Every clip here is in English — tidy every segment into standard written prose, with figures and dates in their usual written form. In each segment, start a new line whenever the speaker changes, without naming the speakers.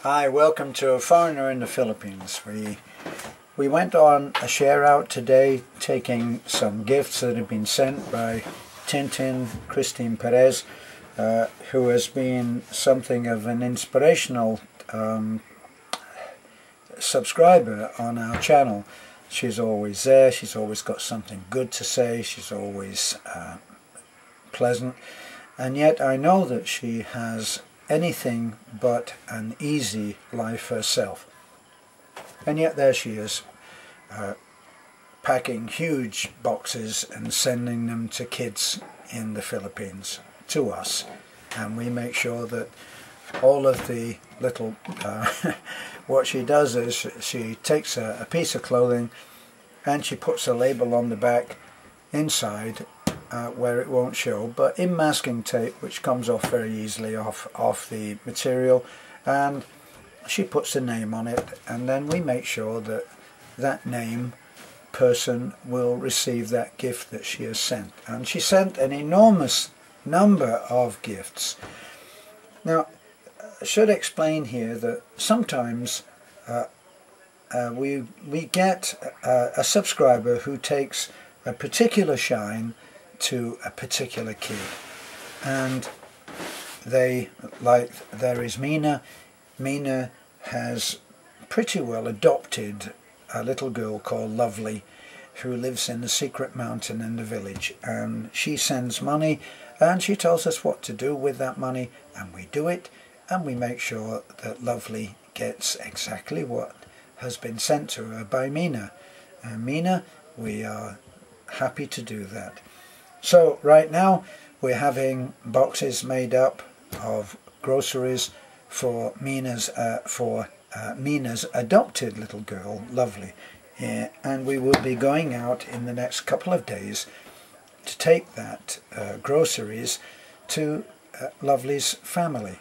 Hi, welcome to A Foreigner in the Philippines. We went on a share out today, taking some gifts that have been sent by Tintin Christine Perez, who has been something of an inspirational subscriber on our channel. She's always there, she's always got something good to say, she's always pleasant, and yet I know that she has anything but an easy life herself. And yet there she is, packing huge boxes and sending them to kids in the Philippines, to us. And we make sure that all of the little, what she does is she takes a piece of clothing and she puts a label on the back inside where it won't show, but in masking tape, which comes off very easily off the material, and she puts a name on it, and then we make sure that that name person will receive that gift that she has sent. And she sent an enormous number of gifts. Now, I should explain here that sometimes we get a subscriber who takes a particular shine to a particular kid, and there is Mina. Mina has pretty well adopted a little girl called Lovely, who lives in a secret mountain in the village, and she sends money and she tells us what to do with that money, and we do it, and we make sure that Lovely gets exactly what has been sent to her by Mina. And Mina, we are happy to do that. So right now we're having boxes made up of groceries for Mina's adopted little girl, Lovely, and we will be going out in the next couple of days to take that groceries to Lovely's family.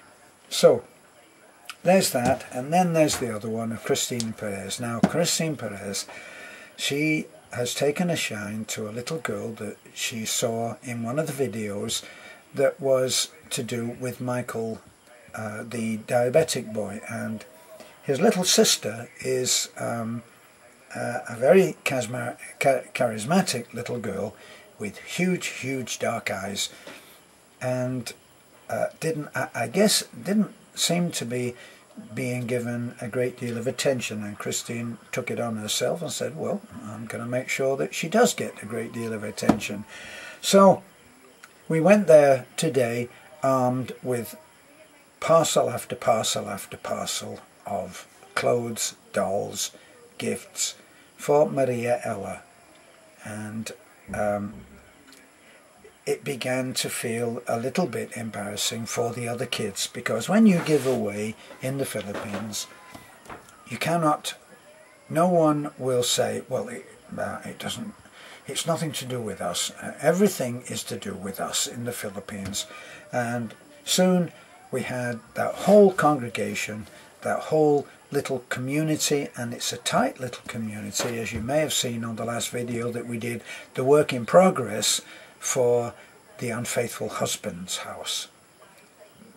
So there's that, and then there's the other one of Christine Perez. Now Christine Perez, she has taken a shine to a little girl that she saw in one of the videos that was to do with Michael, the diabetic boy, and his little sister is a very charismatic little girl with huge dark eyes, and didn't seem to be being given a great deal of attention, and Christine took it on herself and said, well, I'm going to make sure that she does get a great deal of attention. So we went there today armed with parcel after parcel after parcel of clothes, dolls, gifts for Maria Ella, and it began to feel a little bit embarrassing for the other kids, because when you give away in the Philippines, you cannot, no one will say, well, it's nothing to do with us. Everything is to do with us in the Philippines. And soon we had that whole congregation, that whole little community, and it's a tight little community, as you may have seen on the last video that we did, the work in progress for the Unfaithful Husband's House.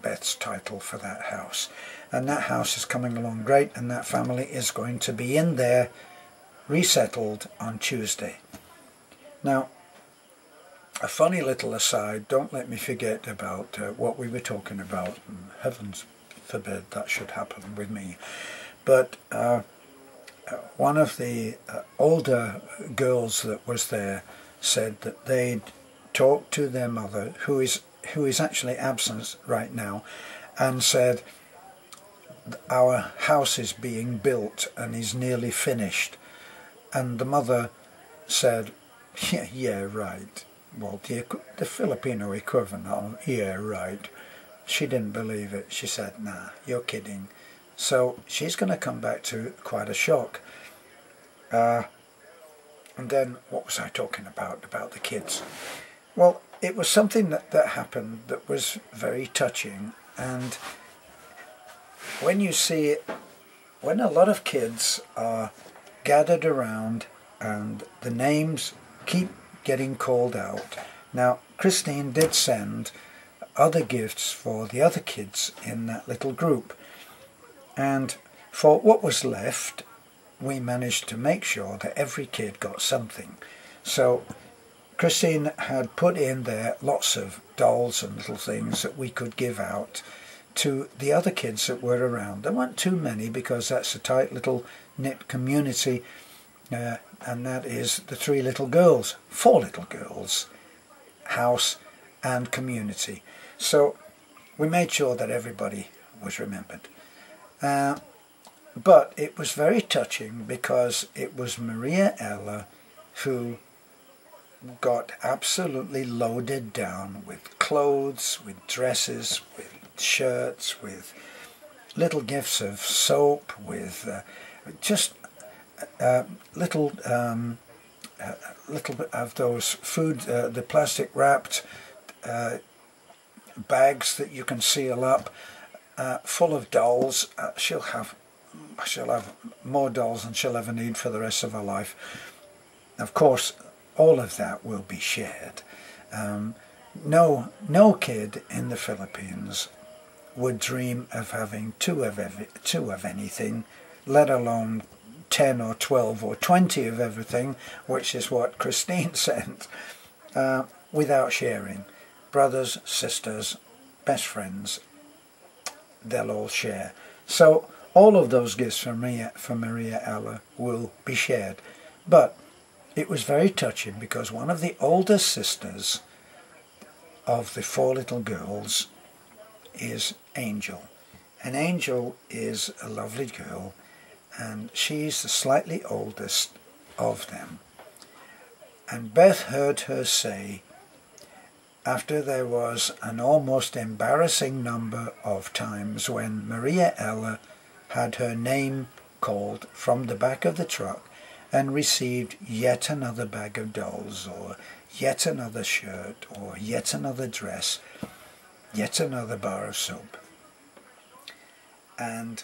Beth's title for that house. And that house is coming along great, and that family is going to be in there resettled on Tuesday. Now, a funny little aside, don't let me forget about what we were talking about. Heavens forbid that should happen with me. But one of the older girls that was there said that they'd talked to their mother, who is actually absent right now, and said, our house is being built and is nearly finished. And the mother said, yeah, right. Well, the Filipino equivalent of, yeah, right. She didn't believe it. She said, nah, you're kidding. So she's going to come back to quite a shock. And then, what was I talking about the kids? Well, it was something that happened that was very touching. And when you see it, when a lot of kids are gathered around and the names keep getting called out. Now, Christine did send other gifts for the other kids in that little group. And for what was left, we managed to make sure that every kid got something. So Christine had put in there lots of dolls and little things that we could give out to the other kids that were around. There weren't too many because that's a tight little knit community, and that is the 4 little girls, house and community. So we made sure that everybody was remembered. But it was very touching because it was Maria Ella who got absolutely loaded down with clothes, with dresses, with shirts, with little gifts of soap, with just little bit of those food, the plastic wrapped bags that you can seal up, full of dolls. She'll have more dolls than she'll ever need for the rest of her life. Of course, all of that will be shared. No kid in the Philippines would dream of having two of anything, let alone 10 or 12 or 20 of everything, which is what Christine sent, without sharing. Brothers, sisters, best friends, they'll all share. So all of those gifts for Maria Ella will be shared. But it was very touching because one of the older sisters of the 4 little girls is Angel. And Angel is a lovely girl, and she's the slightly oldest of them. And Beth heard her say, after there was an almost embarrassing number of times when Maria Ella had her name called from the back of the truck and received yet another bag of dolls, or yet another shirt, or yet another dress, yet another bar of soap. And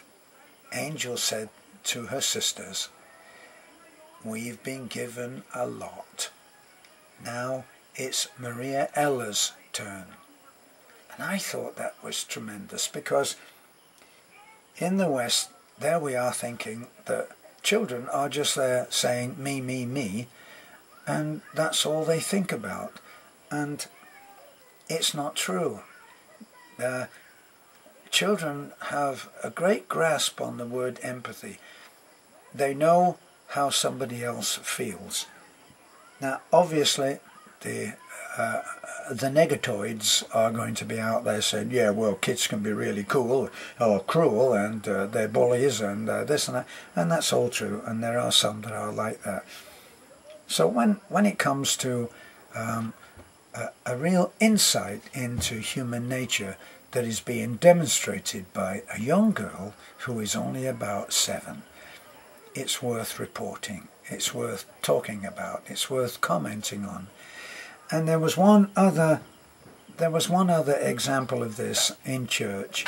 Angel said to her sisters, "We've been given a lot. Now it's Maria Ella's turn." And I thought that was tremendous, because in the West, there we are thinking that children are just there saying me, me, me, and that's all they think about. And it's not true. Children have a great grasp on the word empathy. They know how somebody else feels. Now, obviously, the negatoids are going to be out there saying, yeah, well, kids can be really cool or cruel, and they're bullies and this and that, and that's all true, and there are some that are like that. So when it comes to a real insight into human nature that is being demonstrated by a young girl who is only about 7, it's worth reporting, it's worth talking about, it's worth commenting on. And there was one other example of this in church,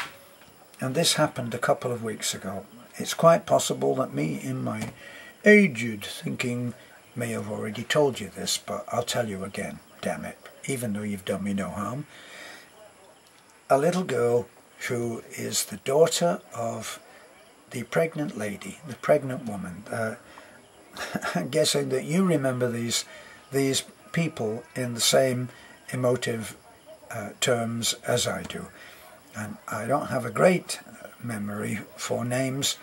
and this happened a couple of weeks ago. It's quite possible that me, in my aged thinking, may have already told you this, but I'll tell you again, damn it, even though you've done me no harm. A little girl who is the daughter of the pregnant lady, the pregnant woman. I'm guessing that you remember these people in the same emotive terms as I do. And I don't have a great memory for names,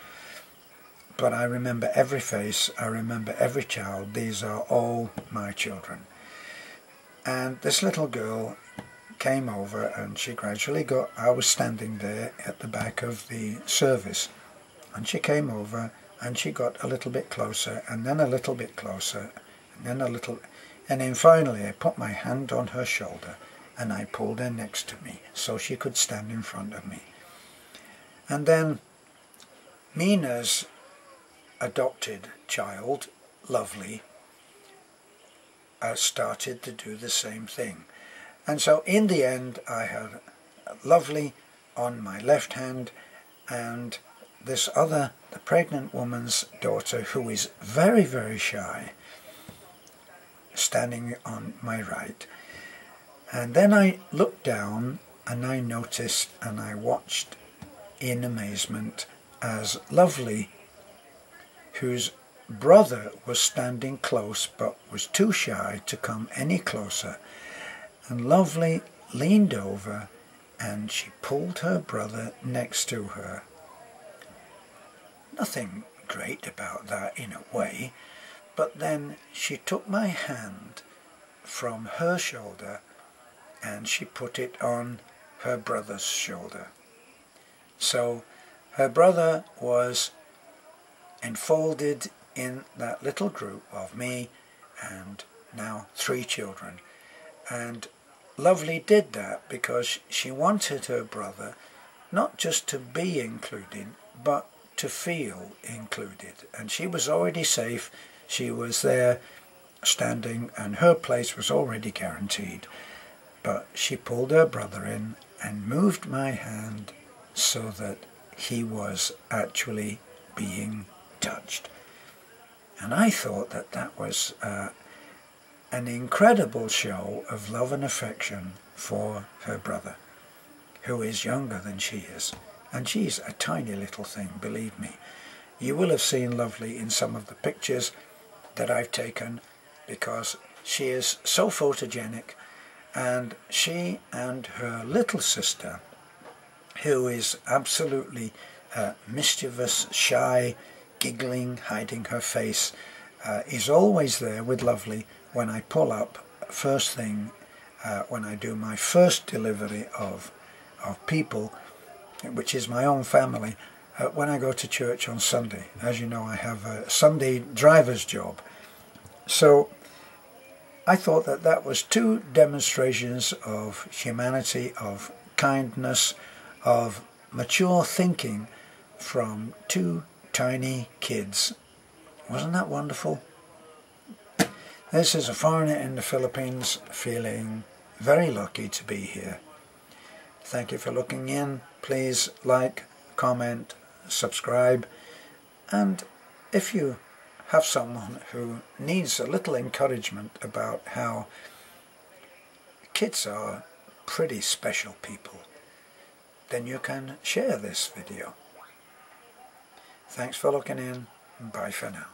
but I remember every face, I remember every child. These are all my children. And this little girl came over, and she gradually got, I was standing there at the back of the service, and she came over and she got a little bit closer, and then a little bit closer, and then a little, and then finally I put my hand on her shoulder and I pulled her next to me so she could stand in front of me. And then Mina's adopted child, Lovely, started to do the same thing. And so in the end I had Lovely on my left hand, and this other, the pregnant woman's daughter, who is very, very shy, standing on my right. And then I looked down and I noticed and I watched in amazement as Lovely, whose brother was standing close but was too shy to come any closer, and Lovely leaned over and she pulled her brother next to her. Nothing great about that in a way, but then she took my hand from her shoulder and she put it on her brother's shoulder. So her brother was enfolded in that little group of me and now 3 children. And Lovely did that because she wanted her brother not just to be included, but to feel included. And she was already safe. She was there standing and her place was already guaranteed. But she pulled her brother in and moved my hand so that he was actually being touched. And I thought that that was an incredible show of love and affection for her brother, who is younger than she is. And she's a tiny little thing, believe me. You will have seen Lovely in some of the pictures that I've taken because she is so photogenic, and she and her little sister, who is absolutely mischievous, shy, giggling, hiding her face, is always there with Lovely when I pull up first thing, when I do my first delivery of people, which is my own family, when I go to church on Sunday. As you know, I have a Sunday driver's job. So I thought that that was 2 demonstrations of humanity, of kindness, of mature thinking from 2 tiny kids. Wasn't that wonderful? This is a foreigner in the Philippines feeling very lucky to be here. Thank you for looking in. Please like, comment, subscribe, and if you have someone who needs a little encouragement about how kids are pretty special people, then you can share this video. Thanks for looking in. Bye for now.